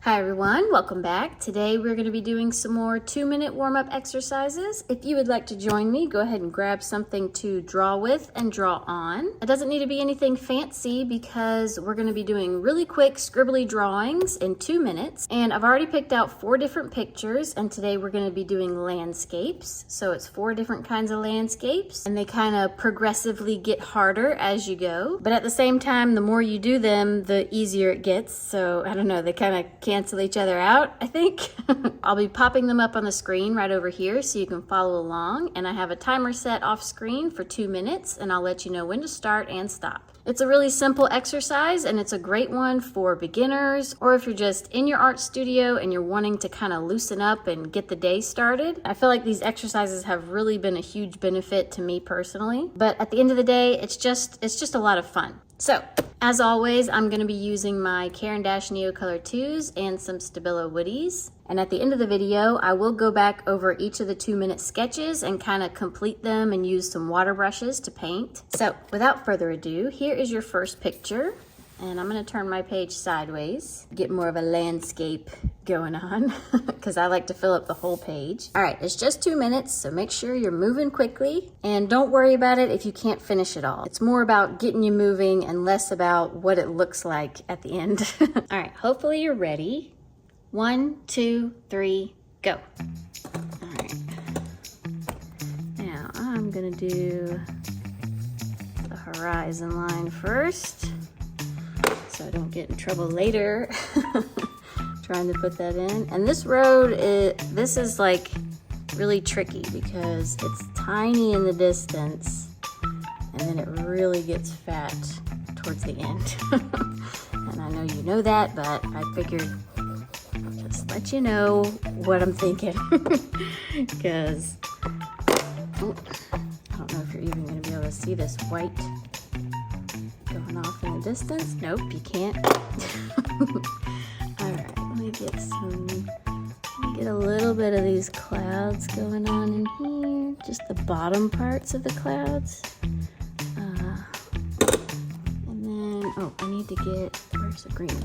Hi everyone, welcome back. Today we're going to be doing some more 2-minute warm-up exercises. If you would like to join me, go ahead and grab something to draw with and draw on. It doesn't need to be anything fancy because we're going to be doing really quick scribbly drawings in 2 minutes. And I've already picked out 4 different pictures, and today we're going to be doing landscapes. So it's 4 different kinds of landscapes, and they kind of progressively get harder as you go. But at the same time, the more you do them, the easier it gets. So I don't know, they kind of cancel each other out, I think. I'll be popping them up on the screen right over here so you can follow along, and I have a timer set off screen for 2 minutes, and I'll let you know when to start and stop. It's a really simple exercise, and it's a great one for beginners, or if you're just in your art studio and you're wanting to kind of loosen up and get the day started. I feel like these exercises have really been a huge benefit to me personally, but at the end of the day, it's just a lot of fun. So, as always, I'm going to be using my Caran Neocolor IIs and some Stabilo Woodys. And at the end of the video, I will go back over each of the 2-minute sketches and kind of complete them and use some water brushes to paint. So, without further ado, here is your first picture. And I'm going to turn my page sideways, get more of a landscape going on because I like to fill up the whole page. All right, it's just 2 minutes, so make sure you're moving quickly and don't worry about it if you can't finish it all. It's more about getting you moving and less about what it looks like at the end. All right, hopefully you're ready. 1, 2, 3, go. All right. Now I'm gonna do the horizon line first, so I don't get in trouble later trying to put that in. And this road, this is like really tricky because it's tiny in the distance and then it really gets fat towards the end. And I know you know that, but I figured I'll just let you know what I'm thinking because I don't know if you're even going to be able to see this white going off in the distance. Nope, you can't. All right, let me get a little bit of these clouds going on in here, just the bottom parts of the clouds. And then, oh, I need to get, where's the green?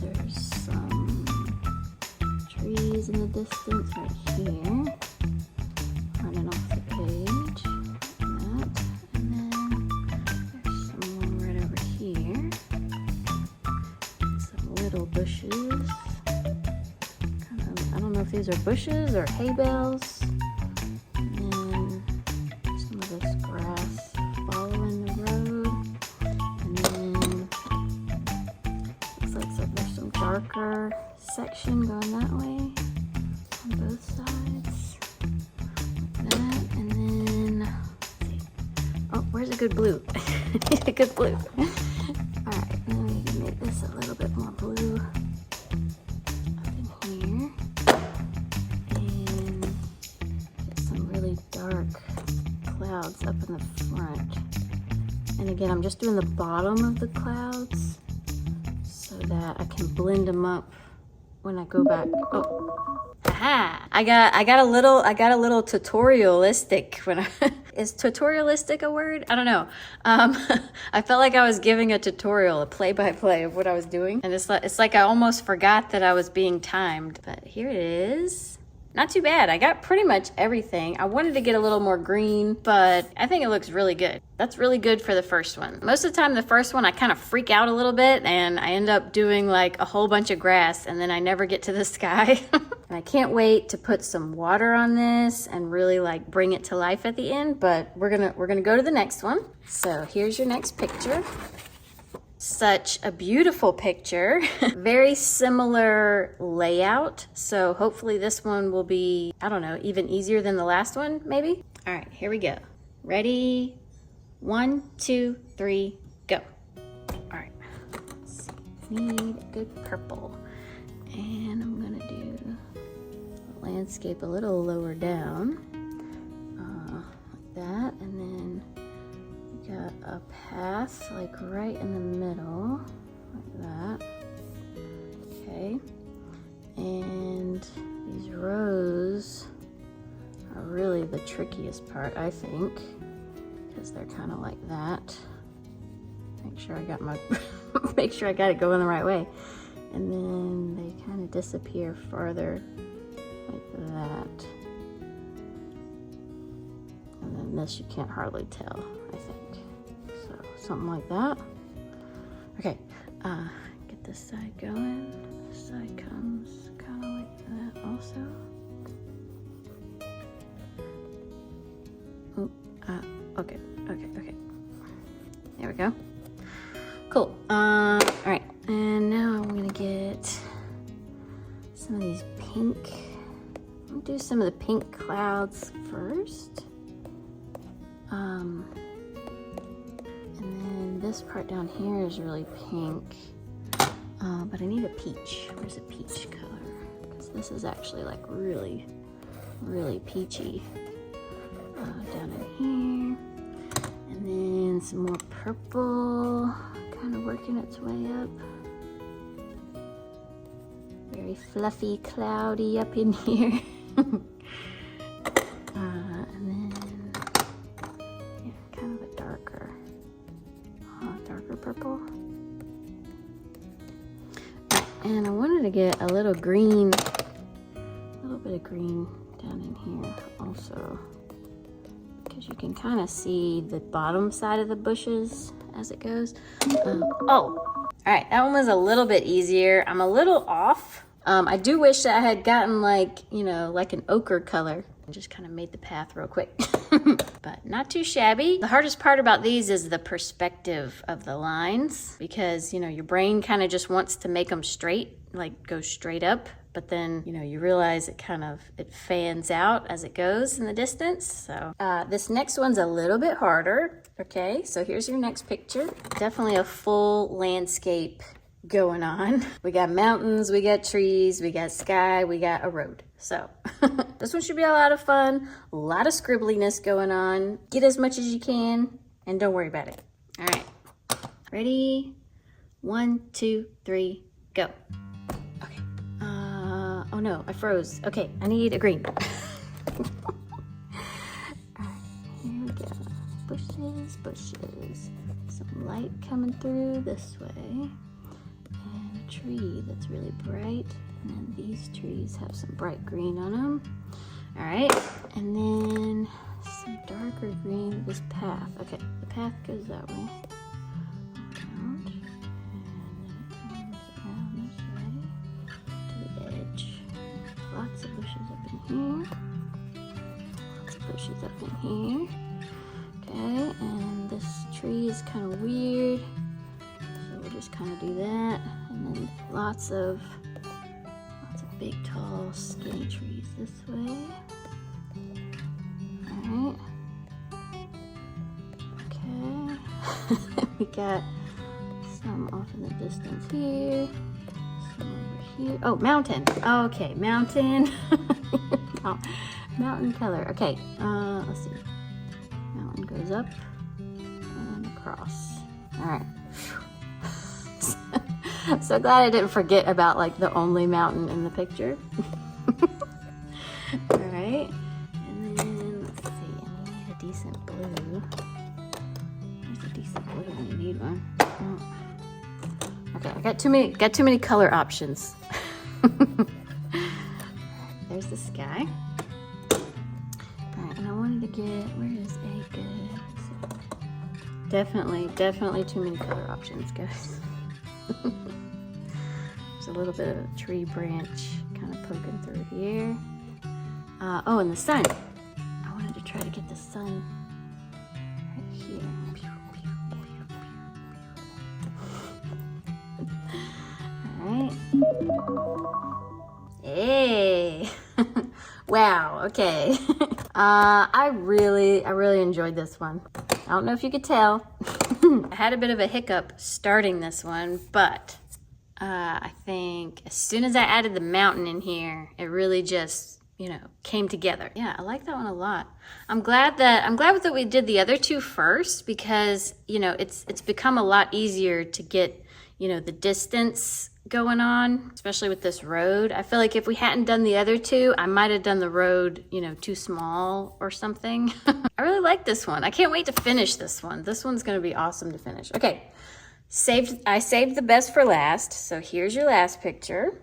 There's some trees in the distance right here, running off the page. Bushes. I don't know if these are bushes or hay bales. And then some of this grass following the road. And then looks like there's some darker section going that way on both sides. Like that. And then, oh, where's a good blue? I need a good blue. Alright, now we can make this a little bit more blue up in here. And get some really dark clouds up in the front. And again, I'm just doing the bottom of the clouds so that I can blend them up when I go back. Oh. Aha! I got a little tutorialistic when I is tutorialistic a word? I don't know. I felt like I was giving a tutorial, a play-by-play of what I was doing, and it's like I almost forgot that I was being timed. But here it is. Not too bad. I got pretty much everything. I wanted to get a little more green, but I think it looks really good. That's really good for the first one. Most of the time, the first one, I kind of freak out a little bit, and I end up doing like a whole bunch of grass, and then I never get to the sky. And I can't wait to put some water on this and really like bring it to life at the end, but we're gonna go to the next one. So here's your next picture. Such a beautiful picture. Very similar layout, so hopefully this one will be, I don't know, even easier than the last one, maybe? All right, here we go. Ready? 1, 2, 3, go. All right, let's see. Need a good purple. And I'm gonna do the landscape a little lower down, like that, and then got a path like right in the middle, like that. Okay, and these rows are really the trickiest part, I think, because they're kind of like that. Make sure I got my make sure I got it going the right way. And then they kind of disappear farther like that. And then this you can't hardly tell, I think. So something like that. Okay, get this side going. This side comes kind of like that also. Okay. There we go. Cool. All right, and now I'm gonna get some of these pink. I'll do some of the pink clouds first. And then this part down here is really pink, but I need a peach. Where's a peach color? Because this is actually like really, really peachy. Down in here, and then some more purple, kind of working its way up. Very fluffy, cloudy up in here. And then, yeah, kind of a darker purple. And I wanted to get a little green, a little bit of green down in here also. Because you can kind of see the bottom side of the bushes as it goes. All right, that one was a little bit easier. I'm a little off. I do wish that I had gotten like, you know, like an ochre color. I just kind of made the path real quick, but not too shabby. The hardest part about these is the perspective of the lines, because, you know, your brain kind of just wants to make them straight, like go straight up. But then, you know, you realize it fans out as it goes in the distance. So this next one's a little bit harder. Okay, so here's your next picture. Definitely a full landscape going on. We got mountains, we got trees, we got sky, we got a road. So this one should be a lot of fun. A lot of scribbliness going on. Get as much as you can and don't worry about it. All right, ready? 1, 2, 3, go. Oh no, I froze. Okay, I need a green. Alright, here we go. Bushes. Some light coming through this way. And a tree that's really bright. And then these trees have some bright green on them. Alright, and then some darker green. This path. Okay, the path goes that way. Around. And then it comes around this way to the edge. Lots of bushes up in here. Lots of bushes up in here. Okay, and this tree is kind of weird. So we'll just kind of do that. And then lots of big, tall, skinny trees this way. Alright. Okay. We got some off in the distance here. Here. Oh, mountain. Okay, mountain. Mountain color. Okay, let's see. Mountain goes up and across. All right. So glad I didn't forget about like the only mountain in the picture. All right, and then let's see. I need a decent blue. There's a decent blue when you need one. Oh. Okay, I got too many color options. There's the sky. Alright, and I wanted to get, where is a good? Definitely too many color options, guys. There's a little bit of a tree branch kind of poking through here. Oh, and the sun. I wanted to try to get the sun right here. Hey. Wow, okay. I really enjoyed this one. I don't know if you could tell. I had a bit of a hiccup starting this one, but I think as soon as I added the mountain in here, it really just, you know, came together. Yeah, I like that one a lot. I'm glad that we did the other two first, because, you know, it's become a lot easier to get, you know, the distance going on, especially with this road. I feel like if we hadn't done the other two, I might have done the road, you know, too small or something. I really like this one. I can't wait to finish this one. This one's gonna be awesome to finish. Okay, I saved the best for last. So here's your last picture.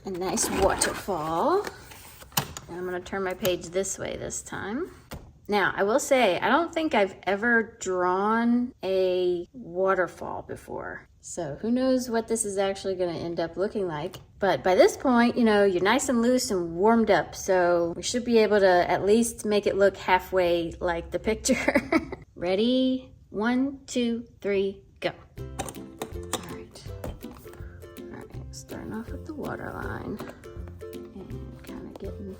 A nice waterfall. And I'm gonna turn my page this way this time. Now, I will say, I don't think I've ever drawn a waterfall before. So who knows what this is actually gonna end up looking like. But by this point, you know, you're nice and loose and warmed up. So we should be able to at least make it look halfway like the picture. Ready? 1, 2, 3, go. All right, starting off with the waterline and kind of getting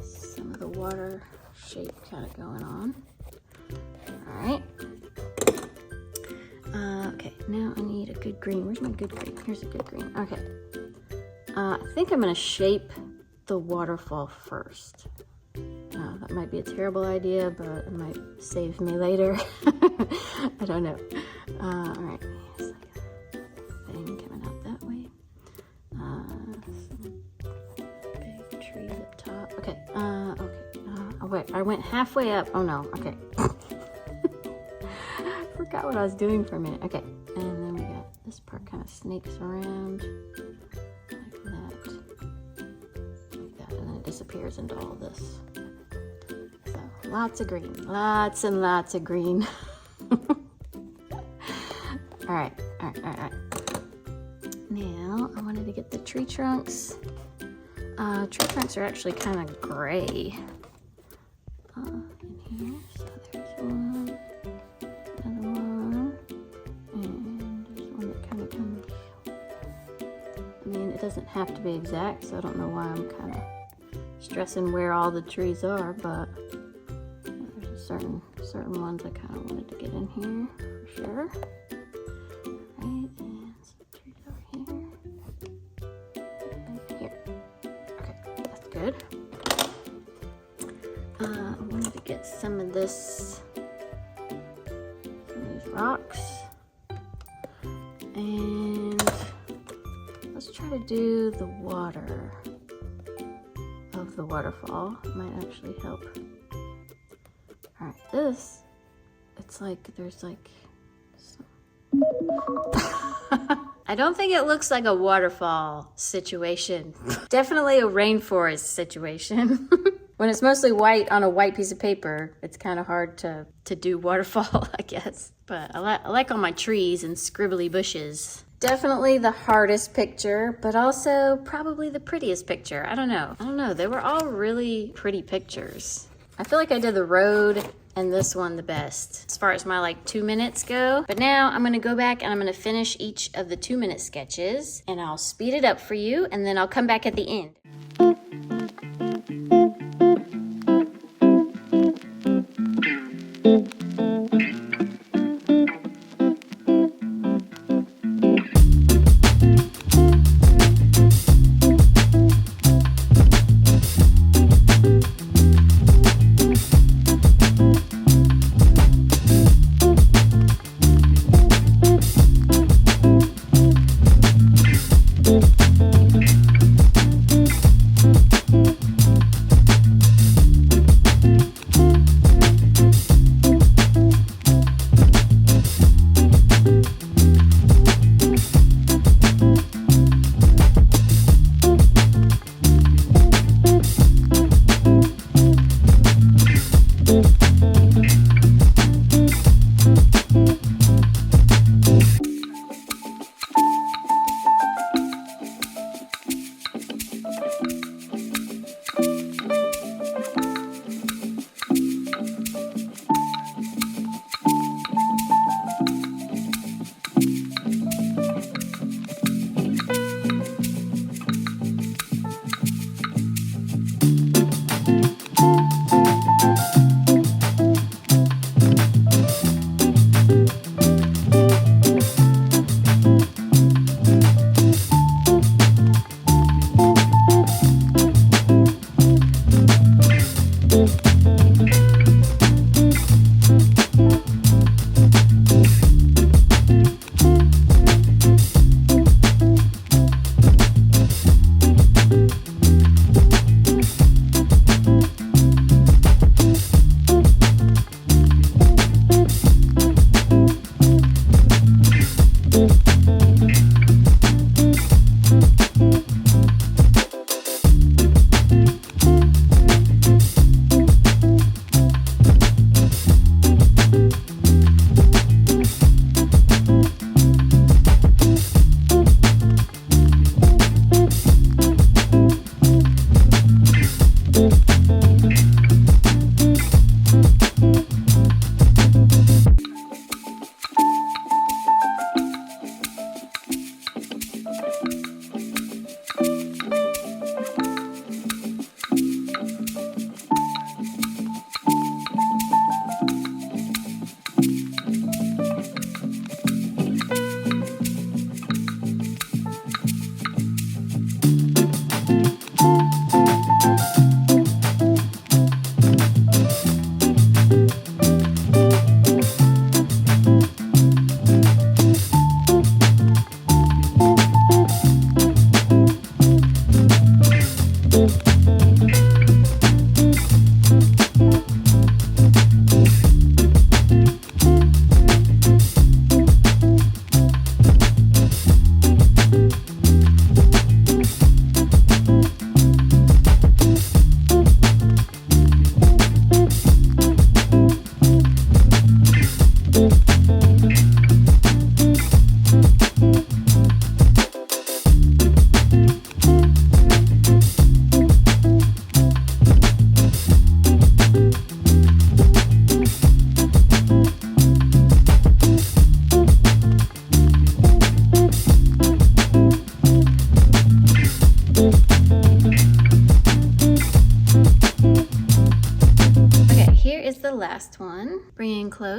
some of the water shape kind of going on. All right. Okay, now I need a good green. Where's my good green? Here's a good green. Okay. I think I'm gonna shape the waterfall first. That might be a terrible idea, but it might save me later. I don't know. All right, here's like a thing coming out that way. Some big trees up top. Okay, okay. Oh wait, I went halfway up. Oh no, okay. Forgot what I was doing for a minute. Okay, and then we got this part kind of snakes around like that, and then it disappears into all this. So lots of green, lots and lots of green. All right. Now I wanted to get the tree trunks. Tree trunks are actually kind of gray in here. So there's one. Another one, and there's one that kind of comes. I mean, it doesn't have to be exact, so I don't know why I'm kind of stressing where all the trees are, but there's certain ones I kind of wanted to get in here for sure. Right, and some trees over here, and here. Okay, that's good. I wanted to get some of this. Rocks, and let's try to do the water of the waterfall. It might actually help. All right, this, it's like there's like some... I don't think it looks like a waterfall situation. Definitely a rainforest situation. When it's mostly white on a white piece of paper, it's kind of hard to do waterfall, I guess. But I like all my trees and scribbly bushes. Definitely the hardest picture, but also probably the prettiest picture. I don't know. They were all really pretty pictures. I feel like I did the road and this one the best as far as my like 2 minutes go. But now I'm gonna go back and I'm gonna finish each of the 2-minute sketches, and I'll speed it up for you, and then I'll come back at the end.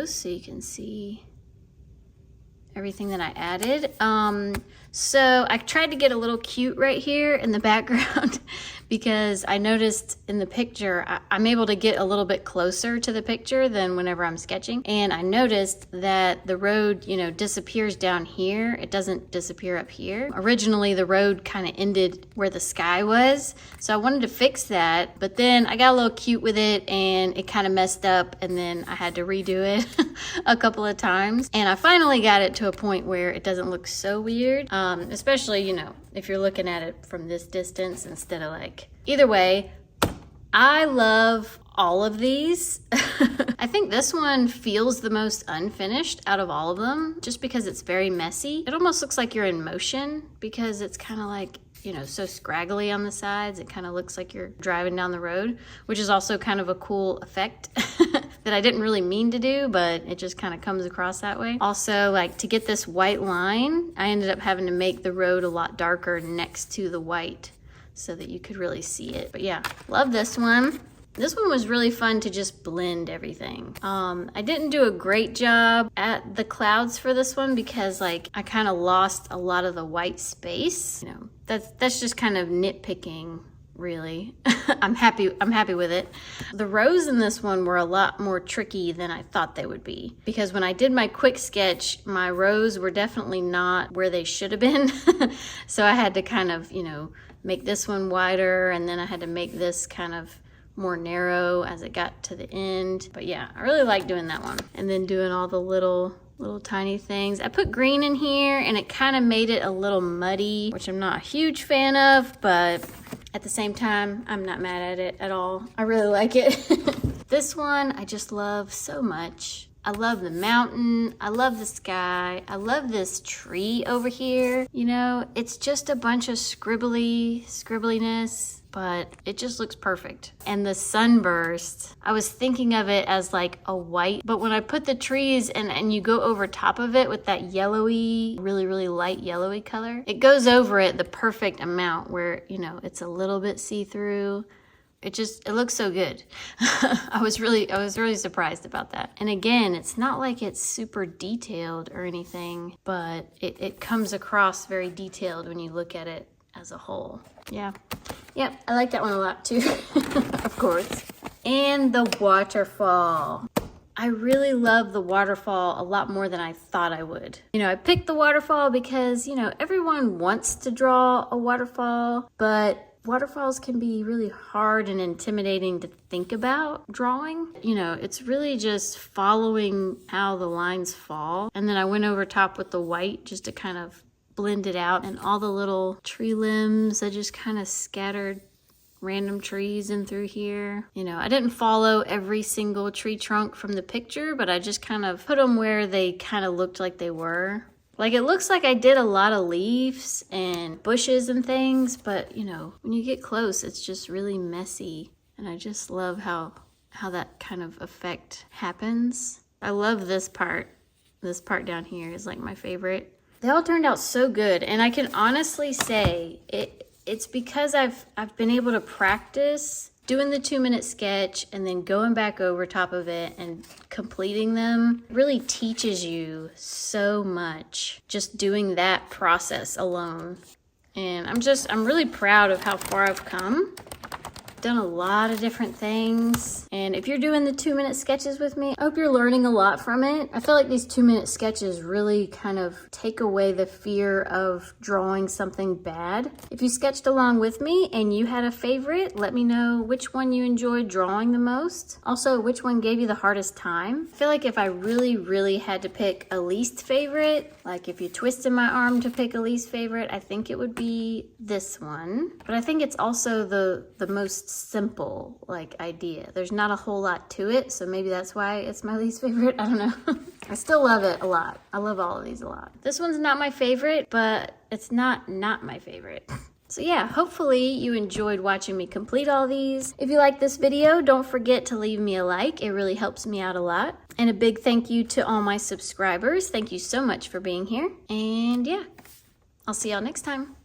close so you can see everything that I added. So I tried to get a little cute right here in the background because I noticed in the picture, I'm able to get a little bit closer to the picture than whenever I'm sketching. And I noticed that the road, you know, disappears down here. It doesn't disappear up here. Originally, the road kind of ended where the sky was. So I wanted to fix that, but then I got a little cute with it and it kind of messed up, and then I had to redo it a couple of times. And I finally got it to a point where it doesn't look so weird, especially, you know, if you're looking at it from this distance instead of like, either way, I love all of these. I think this one feels the most unfinished out of all of them, just because it's very messy. It almost looks like you're in motion because it's kind of like, you know, so scraggly on the sides. It kind of looks like you're driving down the road, which is also kind of a cool effect that I didn't really mean to do, but it just kind of comes across that way. Also, like, to get this white line, I ended up having to make the road a lot darker next to the white so that you could really see it. But yeah, love this one. This one was really fun to just blend everything. I didn't do a great job at the clouds for this one because, like, I kind of lost a lot of the white space. You know, that's just kind of nitpicking, really. I'm happy with it. The rows in this one were a lot more tricky than I thought they would be, because when I did my quick sketch, my rows were definitely not where they should have been. So I had to kind of, you know, make this one wider, and then I had to make this kind of more narrow as it got to the end. But yeah, I really like doing that one. And then doing all the little tiny things. I put green in here and it kind of made it a little muddy, which I'm not a huge fan of, but at the same time, I'm not mad at it at all. I really like it. This one I just love so much. I love the mountain. I love the sky. I love this tree over here. You know, it's just a bunch of scribbliness, but it just looks perfect. And the sunburst, I was thinking of it as like a white, but when I put the trees and you go over top of it with that yellowy, really light yellowy color, it goes over it the perfect amount where, you know, it's a little bit see-through. It looks so good. I was really surprised about that. And again, it's not like it's super detailed or anything, but it comes across very detailed when you look at it as a whole. Yeah. Yep, I like that one a lot too, of course. And the waterfall. I really love the waterfall a lot more than I thought I would. You know, I picked the waterfall because, you know, everyone wants to draw a waterfall, but waterfalls can be really hard and intimidating to think about drawing. You know, it's really just following how the lines fall. And then I went over top with the white just to kind of blend it out. And all the little tree limbs, I just kind of scattered random trees in through here. You know, I didn't follow every single tree trunk from the picture, but I just kind of put them where they kind of looked like they were. Like, it looks like I did a lot of leaves and bushes and things, but, you know, when you get close, it's just really messy. And I just love how that kind of effect happens. I love this part. This part down here is like my favorite. They all turned out so good. And I can honestly say it's because I've been able to practice doing the 2-minute sketch and then going back over top of it and completing them. Really teaches you so much just doing that process alone. And I'm really proud of how far I've come. Done a lot of different things. And if you're doing the 2-minute sketches with me, I hope you're learning a lot from it. I feel like these 2-minute sketches really kind of take away the fear of drawing something bad. If you sketched along with me and you had a favorite, let me know which one you enjoyed drawing the most. Also, which one gave you the hardest time. I feel like if I really had to pick a least favorite, like if you twisted my arm to pick a least favorite, I think it would be this one. But I think it's also the most simple like idea. There's not a whole lot to it, so maybe that's why it's my least favorite. I don't know. I still love it a lot. I love all of these a lot. This one's not my favorite, but it's not my favorite. So yeah, hopefully you enjoyed watching me complete all these. If you like this video, don't forget to leave me a like. It really helps me out a lot. And a big thank you to all my subscribers. Thank you so much for being here. And yeah, I'll see y'all next time.